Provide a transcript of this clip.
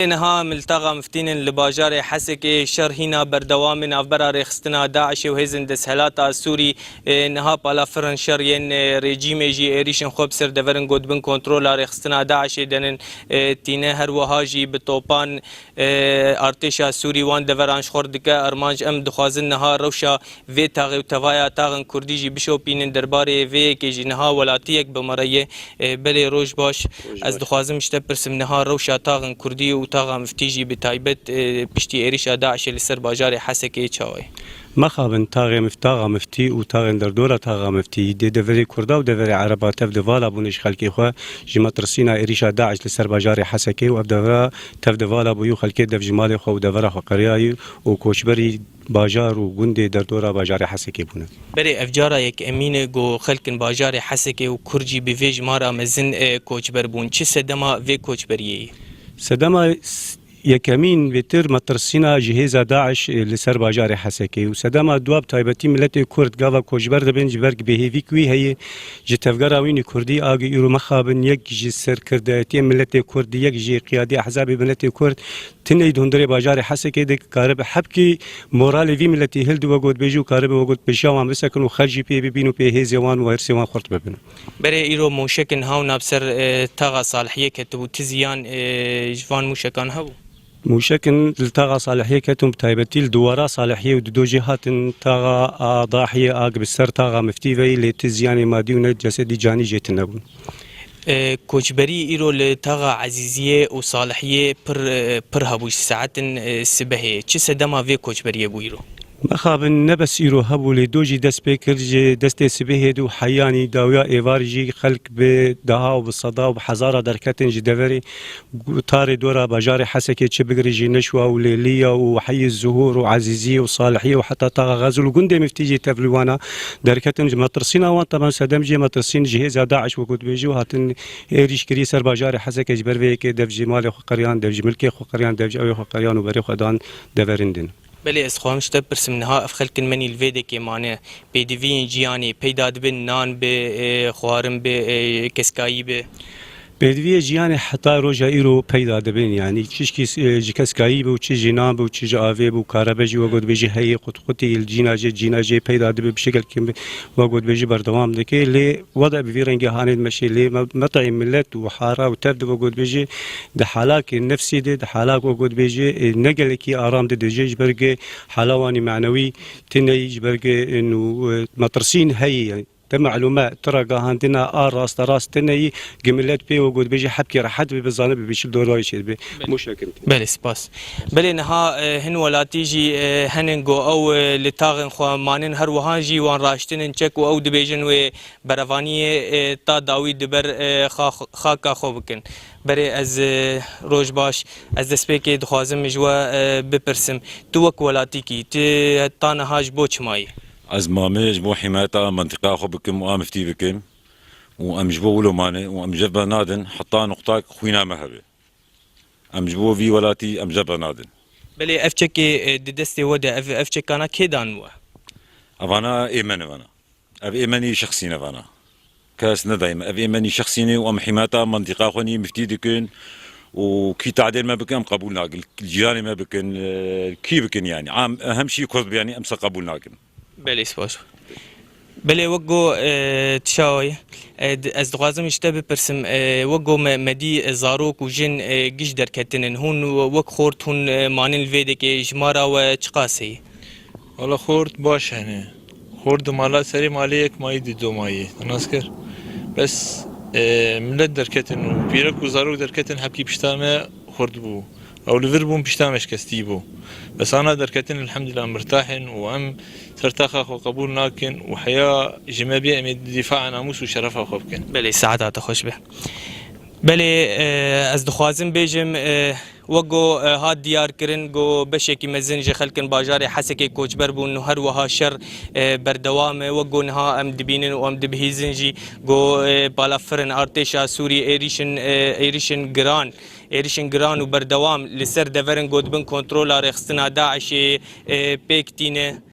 نها ملتقى مفتين لباجار حسكي شرهنا بردوام نافبرا ريخستنا داعش وهزن دسهلات السوري نها بالا فرن شرين ريجيم جي اريشن خوب سر دفرن قد بن كنترول ريخستنا داعش دنن تينه هر وهاجي بتوبان ارتشا سوري وان دفرانش خوردك ارمانج ام دخوازن نها روشا في تاغي وتفايا تاغن كرديجي بشو بينن درباري في كيجي نها ولاتيك بمريه بلي روج باش از دخوازم مشتبرسم نها روشا تاغن كردي تاغا مفتيجي بتايبت بشتي إيريش داعش لسر باجار حسكي تشاوي ما خابن تاغا مفتي و تاغن دردورة تاغا مفتي دي دفري كردا و دفري عربا تفدفالا بونش خلقي خوا جما ترسينا إيريشا داعش لسر باجار حسكي و ابدفرا تفدفالا بيو خلقي دف جمالي خوا و دفرا خوا قرياي و كوشبري باجار و گوندي دردورة باجار حسكي بونا بري افجارا يك امين جو خلقن باجار حسكي و كرجي بفيج مارا مزن كوشبر بون چه سدما في كوشبريي سدما يكمين بتر مترسينا جهيزة داعش لسر باجار حسكي وسدما دواب تايبتي ملت كرد قاوا كوجبر دبن جبرك بهيفيكوي هي جتفقرا ويني كردي اغي يرو مخابن يك جي سر كرداتي ملت كرد يك جي قيادي احزاب ملت كرد تني دهندري باجار حسكي دك كارب حبكي مورال في ملتي هلد وقود بيجو كارب وقود بشاو عم بسكن وخرجي بي بينو بي هيزوان وهرسوان خرط ببن بري ايرو موشكن هاو نابسر تاغا صالحيه كتبو تزيان جوان موشكان هاو موشكن التاغا صالحيه كتم تايبتي الدوارا صالحيه ودو جهات تاغا ضاحيه اق بالسر تاغا مفتيفي لتزيان مادي ونجسدي جاني جيتنبون كوچبري ايرو لتاغا عزيزيه وصالحيه پر هبوش ساعات سبهه چه سدما في كوچبري بويرو مخابن نبس يرو هبو لدوجي دست بكر دست سبيه دو حياني داويا ايفارجي خلق بدها وبالصدا وبحزاره دركتن جدفري طاري دورا باجاري حسكي تشبقري جي نشوه وليليه وحي الزهور وعزيزيه وصالحيه وحتى طاغا غازل وقندي مفتيجي تفلوانا دركتن مترسينا وان طبعا سدمجي مترسين جهاز داعش وقود بيجو هاتن ايريش كريسر باجاري حسكي جبرفيك دفجي مالي خو قريان دفجي ملكي خو قريان دفجي اوي خو قريان وبري خدان دفرندن بلي اسخوام شتبرسم نها افخلكن مني الفيدي كيمانه بيدفين جياني بيداد بن نان بخوارم بكسكاي ب بدوی جیان حتی روزا ایرو پیدا دبین یعنی چیش جکسکایی بود چیز جناب بود چیز آوی بود کاربجی و گود بیجی هی قطعی الجیناجی پیدا دب بشکل کم و گود بیجی بردوام دکی لی وضع بفیرنگ هاند مشی لی مطعم ملت و حارة و تبد و گود بیجی ده حالاک نفسی ده حالاک و گود بیجی نقل کی آرام ده جیج برگ حالوانی معنوی تنیج برگ انو مترسین هی يعني معلومات ترى عندنا راس تني جملات بي وجود بيجي حبكي راح حد بزانب بيشيل دور رايش مش هيك بلي سباس بلي نها هن ولا تيجي هننجو او لتاغن خو مانن هر وهاجي وان راشتن تشك او دبيجن و برفانيه تا داوود دبر خاكا خوبكن بري از روج باش از دسبيكي دخوازم جوا بپرسم توك ولاتيكي تانا هاج بوچ ماي از مامج بو حماية منطقة خو بكم وام فتي بكم وام جبو ولو ماني وام جبا نادن حطا نقطة خوينا مهبة ام جبو في ولاتي ام جبا نادن بلي افچكي ددستي ودا افچك انا كيدان مو افانا ايمن انا اف ايماني شخصي نفانا كاس ندايم اف ايماني شخصي وام حماية منطقة خوني مفتي دكن وكي تعديل ما بكن قبول ناقل الجيراني ما بكن كي بكن يعني عام اهم شيء كرد يعني امس قبول ناقل بلي سباس بلي وقو تشاوي از دغازم اشتبه برسم وقو مدي زاروك وجن جيش دركتنن هون وق خورت هون مانن الفيدك جمارا وچقاسي والله خورت باش هنا خورد مالا سري ماليك ما يدي دو ماي ناسكر بس ملت دركتن وبيرك وزاروك دركتن حبكي بشتامه خورد بو او ليفربول بيشتامش كستيبو بس انا دركتن الحمد لله مرتاحن وام ترتاخ اخو قبول ناكن وحياه جمابيه من دفاع ناموس وشرف اخو بكن بلي سعادة خوش به بلي از دخوازم بيجم وقو هاد ديار كرن قو بشكي مزنج خلكن باجاري حسكي كوچبر بون انه هر وها شر بردوام وقو نها ام دبينن وام دبهيزنجي قو بالا فرن ارتشا سوري ايريشن جران وبردوام لسر دفرن قد بن كنترول رخصنا داعش بيكتينه